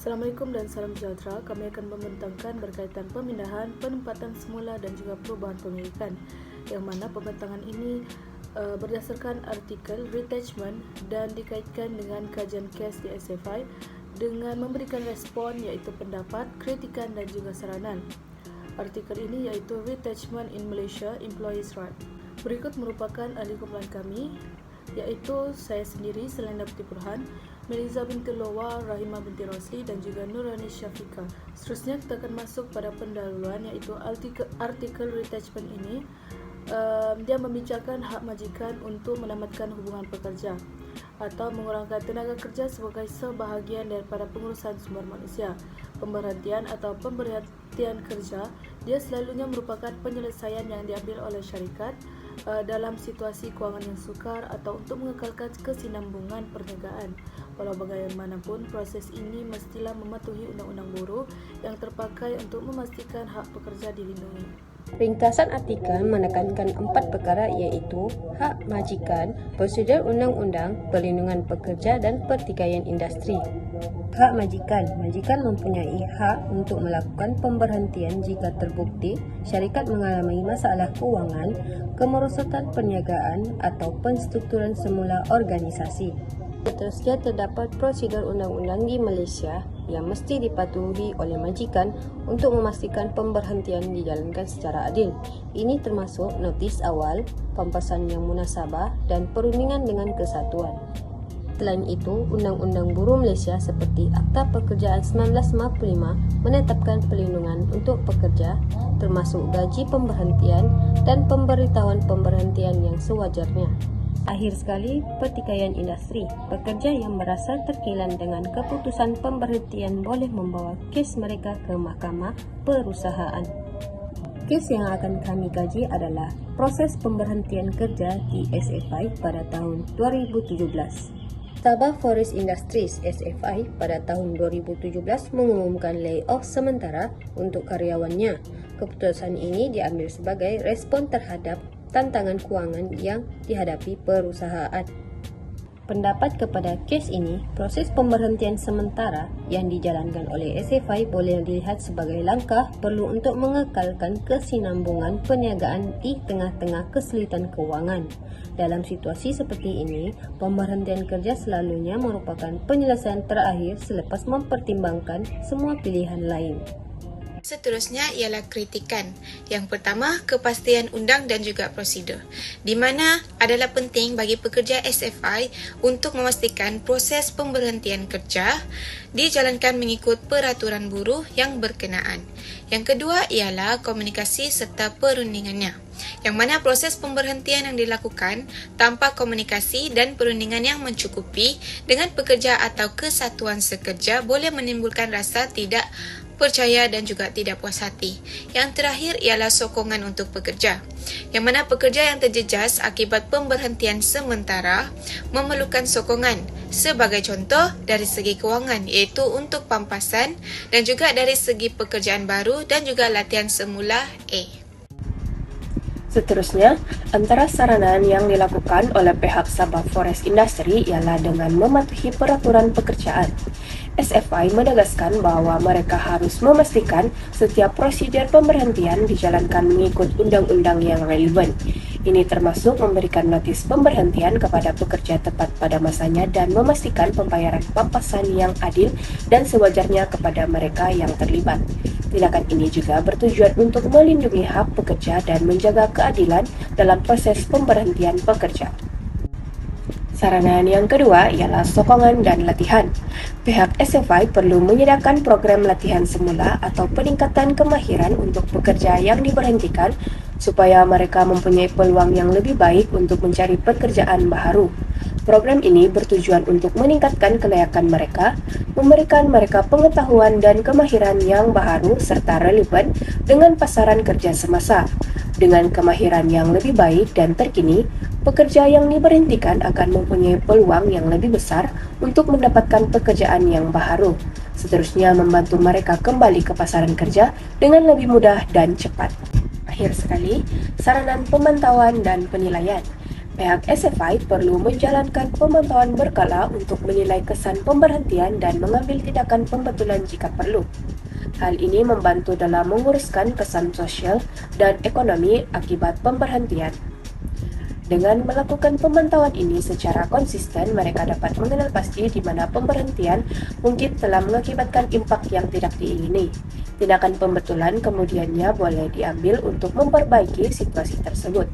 Assalamualaikum dan salam sejahtera. Kami akan membentangkan berkaitan pemindahan, penempatan semula dan juga perubahan pemilikan, yang mana pembentangan ini berdasarkan artikel retachment dan dikaitkan dengan kajian kes di SFI dengan memberikan respon iaitu pendapat, kritikan dan juga saranan. Artikel ini iaitu Retachment in Malaysia Employees' Right. Berikut merupakan ahli kumpulan kami, iaitu saya sendiri, Selenda Putih Burhan, Meliza binti Lowa, Rahimah binti Rosli dan juga Nurani Syafiqah. Seterusnya kita akan masuk pada pendahuluan, iaitu artikel retachment ini dia membincangkan hak majikan untuk menamatkan hubungan pekerja atau mengurangkan tenaga kerja sebagai sebahagian daripada pengurusan sumber manusia. Pemberhentian atau pemberhentian kerja dia selalunya merupakan penyelesaian yang diambil oleh syarikat dalam situasi kewangan yang sukar atau untuk mengekalkan kesinambungan perniagaan. Walau bagaimanapun, proses ini mestilah mematuhi undang-undang buruh yang terpakai untuk memastikan hak pekerja dilindungi. Ringkasan artikel menekankan 4 perkara iaitu hak majikan, prosedur undang-undang, perlindungan pekerja dan pertikaian industri. Hak majikan. Majikan mempunyai hak untuk melakukan pemberhentian jika terbukti syarikat mengalami masalah kewangan, kemerosotan perniagaan atau penstrukturan semula organisasi. Seterusnya terdapat prosedur undang-undang di Malaysia yang mesti dipatuhi oleh majikan untuk memastikan pemberhentian dijalankan secara adil. Ini termasuk notis awal, pampasan yang munasabah dan perundingan dengan kesatuan. Selain itu, Undang-Undang Buruh Malaysia seperti Akta Pekerjaan 1955 menetapkan perlindungan untuk pekerja termasuk gaji pemberhentian dan pemberitahuan pemberhentian yang sewajarnya. Akhir sekali, pertikaian industri. Pekerja yang merasa terkilan dengan keputusan pemberhentian boleh membawa kes mereka ke mahkamah perusahaan. Kes yang akan kami kaji adalah proses pemberhentian kerja di SFI pada tahun 2017. Sabah Forest Industries SFI pada tahun 2017 mengumumkan layoff sementara untuk karyawannya. Keputusan ini diambil sebagai respon terhadap tantangan kewangan yang dihadapi perusahaan. Pendapat kepada kes ini, proses pemberhentian sementara yang dijalankan oleh SFI boleh dilihat sebagai langkah perlu untuk mengekalkan kesinambungan perniagaan di tengah-tengah kesulitan kewangan. Dalam situasi seperti ini, pemberhentian kerja selalunya merupakan penyelesaian terakhir selepas mempertimbangkan semua pilihan lain. Seterusnya ialah kritikan. Yang pertama, kepastian undang dan juga prosedur, di mana adalah penting bagi pekerja SFI untuk memastikan proses pemberhentian kerja dijalankan mengikut peraturan buruh yang berkenaan. Yang kedua ialah komunikasi serta perundingannya, yang mana proses pemberhentian yang dilakukan tanpa komunikasi dan perundingan yang mencukupi dengan pekerja atau kesatuan sekerja boleh menimbulkan rasa tidak percaya dan juga tidak puas hati. Yang terakhir ialah sokongan untuk pekerja, yang mana pekerja yang terjejas akibat pemberhentian sementara memerlukan sokongan sebagai contoh dari segi kewangan, iaitu untuk pampasan dan juga dari segi pekerjaan baru dan juga latihan semula A. Seterusnya, antara saranan yang dilakukan oleh pihak Sabah Forest Industry ialah dengan mematuhi peraturan pekerjaan. SFI menegaskan bahwa mereka harus memastikan setiap prosedur pemberhentian dijalankan mengikut undang-undang yang relevan. Ini termasuk memberikan notis pemberhentian kepada pekerja tepat pada masanya dan memastikan pembayaran pampasan yang adil dan sewajarnya kepada mereka yang terlibat. Tindakan ini juga bertujuan untuk melindungi hak pekerja dan menjaga keadilan dalam proses pemberhentian pekerja. Saranan yang kedua ialah sokongan dan latihan. Pihak SFI perlu menyediakan program latihan semula atau peningkatan kemahiran untuk pekerja yang diberhentikan supaya mereka mempunyai peluang yang lebih baik untuk mencari pekerjaan baru. Program ini bertujuan untuk meningkatkan kelayakan mereka, memberikan mereka pengetahuan dan kemahiran yang baru serta relevan dengan pasaran kerja semasa. Dengan kemahiran yang lebih baik dan terkini, pekerja yang diberhentikan akan mempunyai peluang yang lebih besar untuk mendapatkan pekerjaan yang baru. Seterusnya membantu mereka kembali ke pasaran kerja dengan lebih mudah dan cepat. Akhir sekali, saranan pemantauan dan penilaian. Pihak SFI perlu menjalankan pemantauan berkala untuk menilai kesan pemberhentian dan mengambil tindakan pembetulan jika perlu. Hal ini membantu dalam menguruskan kesan sosial dan ekonomi akibat pemberhentian. Dengan melakukan pemantauan ini secara konsisten, mereka dapat mengenal pasti di mana pemberhentian mungkin telah mengakibatkan impak yang tidak diingini. Tindakan pembetulan kemudiannya boleh diambil untuk memperbaiki situasi tersebut.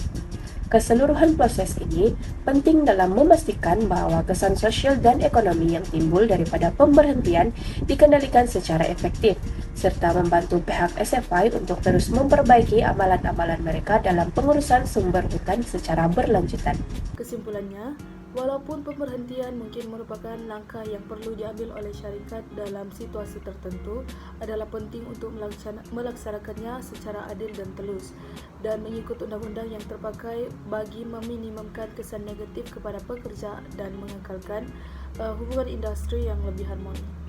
Keseluruhan proses ini penting dalam memastikan bahwa kesan sosial dan ekonomi yang timbul daripada pemberhentian dikendalikan secara efektif, serta membantu pihak SFI untuk terus memperbaiki amalan-amalan mereka dalam pengurusan sumber hutan secara berlanjutan. Kesimpulannya, walaupun pemberhentian mungkin merupakan langkah yang perlu diambil oleh syarikat dalam situasi tertentu, adalah penting untuk melaksanakannya secara adil dan telus dan mengikut undang-undang yang terpakai bagi meminimumkan kesan negatif kepada pekerja dan mengekalkan hubungan industri yang lebih harmoni.